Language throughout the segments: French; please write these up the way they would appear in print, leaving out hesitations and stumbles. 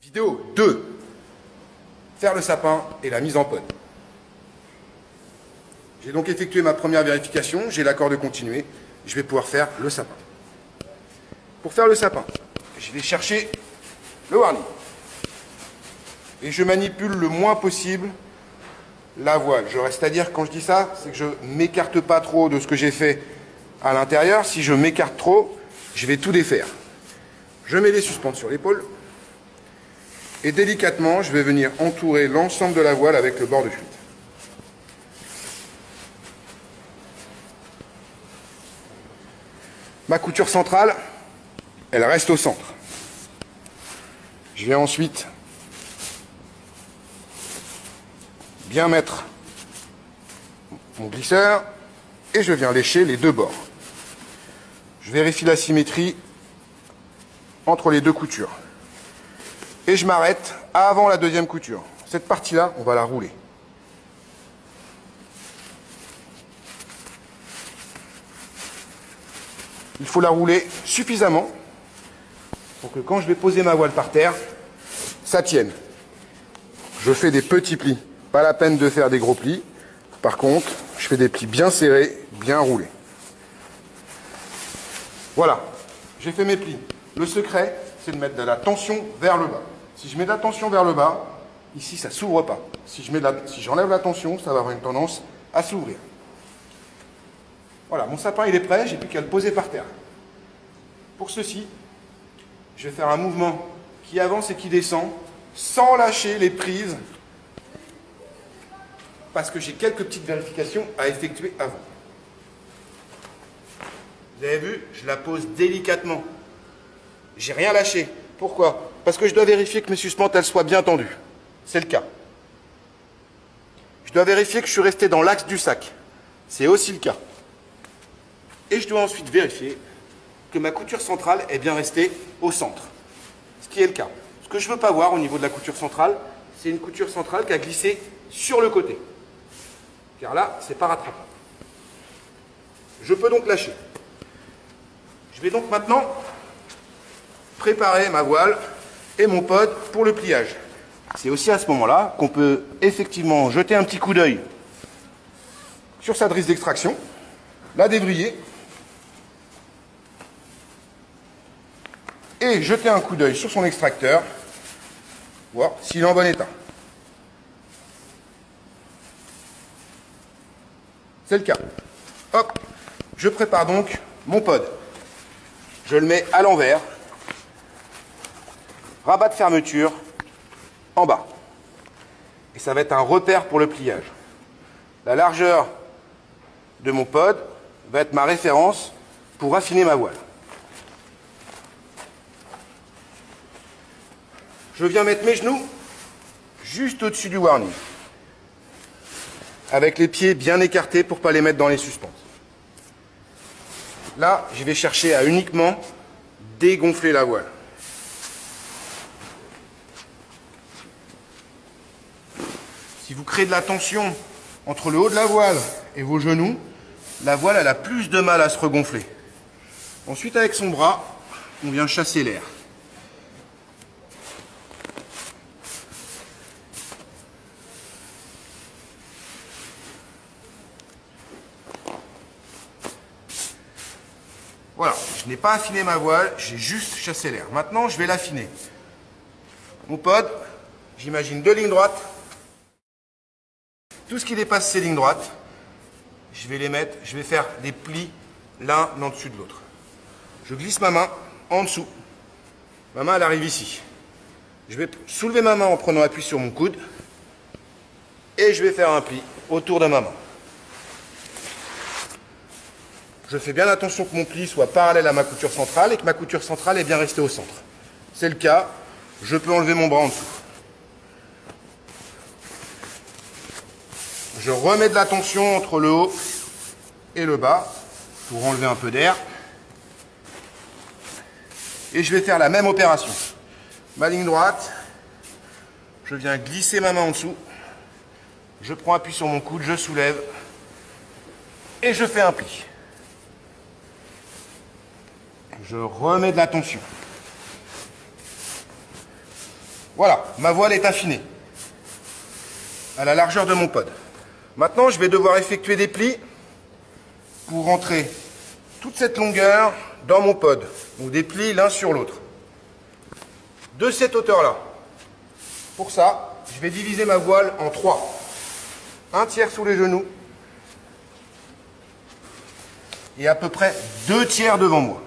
Vidéo 2. Faire le sapin et la mise en pod. J'ai donc effectué ma première vérification, j'ai l'accord de continuer. Je vais pouvoir faire le sapin. Pour faire le sapin, je vais chercher le warning. Et je manipule le moins possible la voile. C'est-à-dire, quand je dis ça, c'est que je ne m'écarte pas trop de ce que j'ai fait à l'intérieur. Si je m'écarte trop, je vais tout défaire. Je mets les suspentes sur l'épaule. Et délicatement, je vais venir entourer l'ensemble de la voile avec le bord de fuite. Ma couture centrale, elle reste au centre. Je vais ensuite bien mettre mon glisseur et je viens lécher les deux bords. Je vérifie la symétrie entre les deux coutures. Et je m'arrête avant la deuxième couture. Cette partie-là, on va la rouler. Il faut la rouler suffisamment pour que quand je vais poser ma voile par terre, ça tienne. Je fais des petits plis. Pas la peine de faire des gros plis. Par contre, je fais des plis bien serrés, bien roulés. Voilà, j'ai fait mes plis. Le secret, c'est de mettre de la tension vers le bas. Si je mets de la tension vers le bas, ici, ça ne s'ouvre pas. Si j'enlève la tension, ça va avoir une tendance à s'ouvrir. Voilà, mon sapin, il est prêt, j'ai plus qu'à le poser par terre. Pour ceci, je vais faire un mouvement qui avance et qui descend sans lâcher les prises parce que j'ai quelques petites vérifications à effectuer avant. Vous avez vu, je la pose délicatement. J'ai rien lâché. Pourquoi? Parce que je dois vérifier que mes suspentes elles soient bien tendues. C'est le cas. Je dois vérifier que je suis resté dans l'axe du sac. C'est aussi le cas. Et je dois ensuite vérifier que ma couture centrale est bien restée au centre. Ce qui est le cas. Ce que je ne veux pas voir au niveau de la couture centrale, c'est une couture centrale qui a glissé sur le côté. Car là, c'est pas rattrapable. Je peux donc lâcher. Je vais donc maintenant préparer ma voile et mon pod pour le pliage. C'est aussi à ce moment-là qu'on peut effectivement jeter un petit coup d'œil sur sa drisse d'extraction, la dévriller et jeter un coup d'œil sur son extracteur, voir s'il est en bon état. C'est le cas. Hop, je prépare donc mon pod. Je le mets à l'envers. Rabat de fermeture en bas. Et ça va être un repère pour le pliage. La largeur de mon pod va être ma référence pour affiner ma voile. Je viens mettre mes genoux juste au-dessus du warning. Avec les pieds bien écartés pour ne pas les mettre dans les suspentes. Là, je vais chercher à uniquement dégonfler la voile. Si vous créez de la tension entre le haut de la voile et vos genoux, la voile elle a plus de mal à se regonfler. Ensuite, avec son bras, on vient chasser l'air. Voilà, je n'ai pas affiné ma voile, j'ai juste chassé l'air. Maintenant, je vais l'affiner. Mon pod, j'imagine 2 lignes droites. Tout ce qui dépasse ces lignes droites, je vais les mettre, je vais faire des plis l'un en dessus de l'autre. Je glisse ma main en dessous. Ma main, elle arrive ici. Je vais soulever ma main en prenant appui sur mon coude et je vais faire un pli autour de ma main. Je fais bien attention que mon pli soit parallèle à ma couture centrale et que ma couture centrale est bien restée au centre. C'est le cas, je peux enlever mon bras en dessous. Je remets de la tension entre le haut et le bas pour enlever un peu d'air. Et je vais faire la même opération. Ma ligne droite, je viens glisser ma main en dessous. Je prends appui sur mon coude, je soulève et je fais un pli. Je remets de la tension. Voilà, ma voile est affinée à la largeur de mon pod. Maintenant, je vais devoir effectuer des plis pour rentrer toute cette longueur dans mon pod. Donc des plis l'un sur l'autre. De cette hauteur-là. Pour ça, je vais diviser ma voile en 3. Un tiers sous les genoux et à peu près 2 tiers devant moi.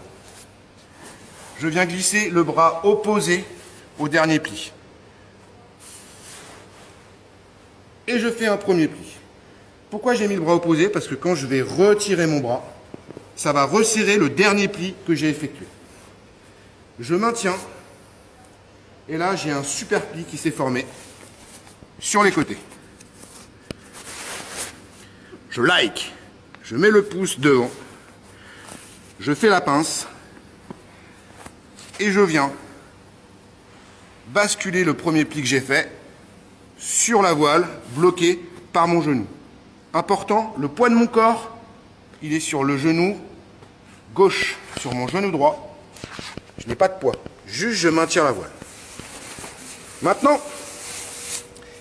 Je viens glisser le bras opposé au dernier pli. Et je fais un premier pli. Pourquoi j'ai mis le bras opposé? Parce que quand je vais retirer mon bras, ça va resserrer le dernier pli que j'ai effectué. Je maintiens. Et là, j'ai un super pli qui s'est formé sur les côtés. Je like. Je mets le pouce devant. Je fais la pince. Et je viens basculer le premier pli que j'ai fait sur la voile, bloqué par mon genou. Important, le poids de mon corps, il est sur le genou gauche, sur mon genou droit. Je n'ai pas de poids, juste je maintiens la voile. Maintenant,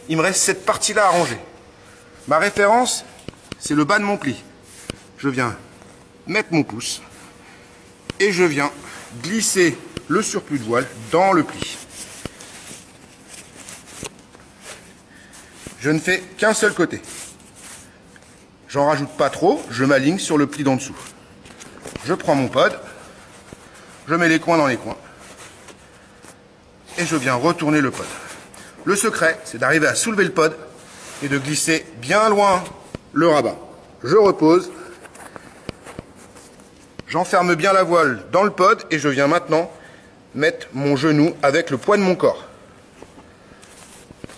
il me reste cette partie-là à ranger. Ma référence, c'est le bas de mon pli. Je viens mettre mon pouce et je viens glisser le surplus de voile dans le pli. Je ne fais qu'un seul côté. J'en rajoute pas trop, je m'aligne sur le pli d'en dessous. Je prends mon pod, je mets les coins dans les coins et je viens retourner le pod. Le secret, c'est d'arriver à soulever le pod et de glisser bien loin le rabat. Je repose, j'enferme bien la voile dans le pod et je viens maintenant mettre mon genou avec le poids de mon corps.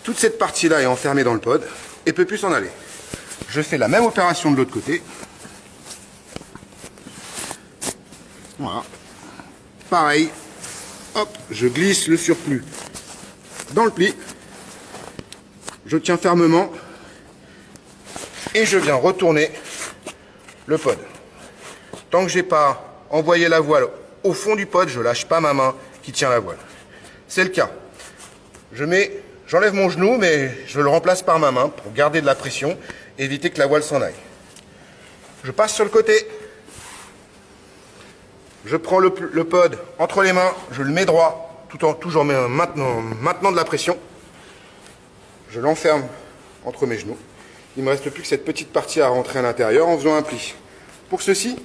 Toute cette partie-là est enfermée dans le pod et ne peut plus s'en aller. Je fais la même opération de l'autre côté. Voilà. Pareil. Hop, je glisse le surplus dans le pli. Je tiens fermement et je viens retourner le pod. Tant que j'ai pas envoyé la voile au fond du pod, je lâche pas ma main qui tient la voile. C'est le cas. J'enlève mon genou, mais je le remplace par ma main pour garder de la pression et éviter que la voile s'en aille. Je passe sur le côté. Je prends le pod entre les mains, je le mets droit, tout en toujours maintenant de la pression. Je l'enferme entre mes genoux. Il ne me reste plus que cette petite partie à rentrer à l'intérieur en faisant un pli. Pour ceci,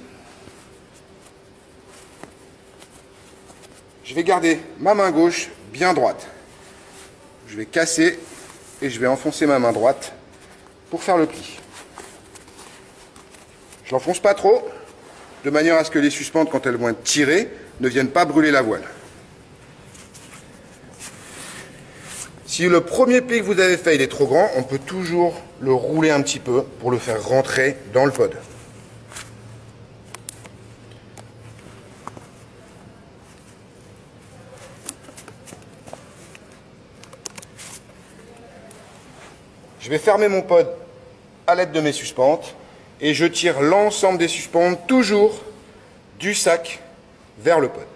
je vais garder ma main gauche bien droite. Je vais casser et je vais enfoncer ma main droite pour faire le pli. Je l'enfonce pas trop, de manière à ce que les suspentes, quand elles vont être tirées, ne viennent pas brûler la voile. Si le premier pli que vous avez fait il est trop grand, on peut toujours le rouler un petit peu pour le faire rentrer dans le pod. Je vais fermer mon pod à l'aide de mes suspentes et je tire l'ensemble des suspentes toujours du sac vers le pod,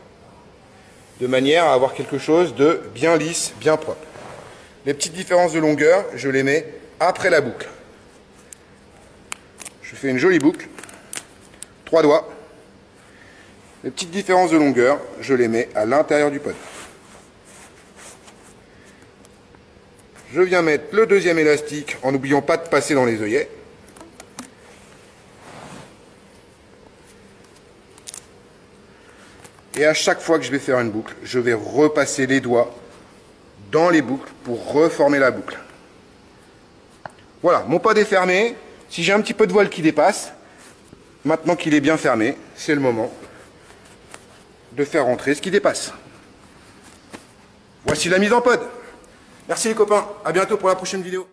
de manière à avoir quelque chose de bien lisse, bien propre. Les petites différences de longueur, je les mets après la boucle. Je fais une jolie boucle, 3 doigts. Les petites différences de longueur, je les mets à l'intérieur du pod. Je viens mettre le deuxième élastique en n'oubliant pas de passer dans les œillets. Et à chaque fois que je vais faire une boucle, je vais repasser les doigts dans les boucles pour reformer la boucle. Voilà, mon pod est fermé. Si j'ai un petit peu de voile qui dépasse, maintenant qu'il est bien fermé, c'est le moment de faire rentrer ce qui dépasse. Voici la mise en pod. Merci les copains, à bientôt pour la prochaine vidéo.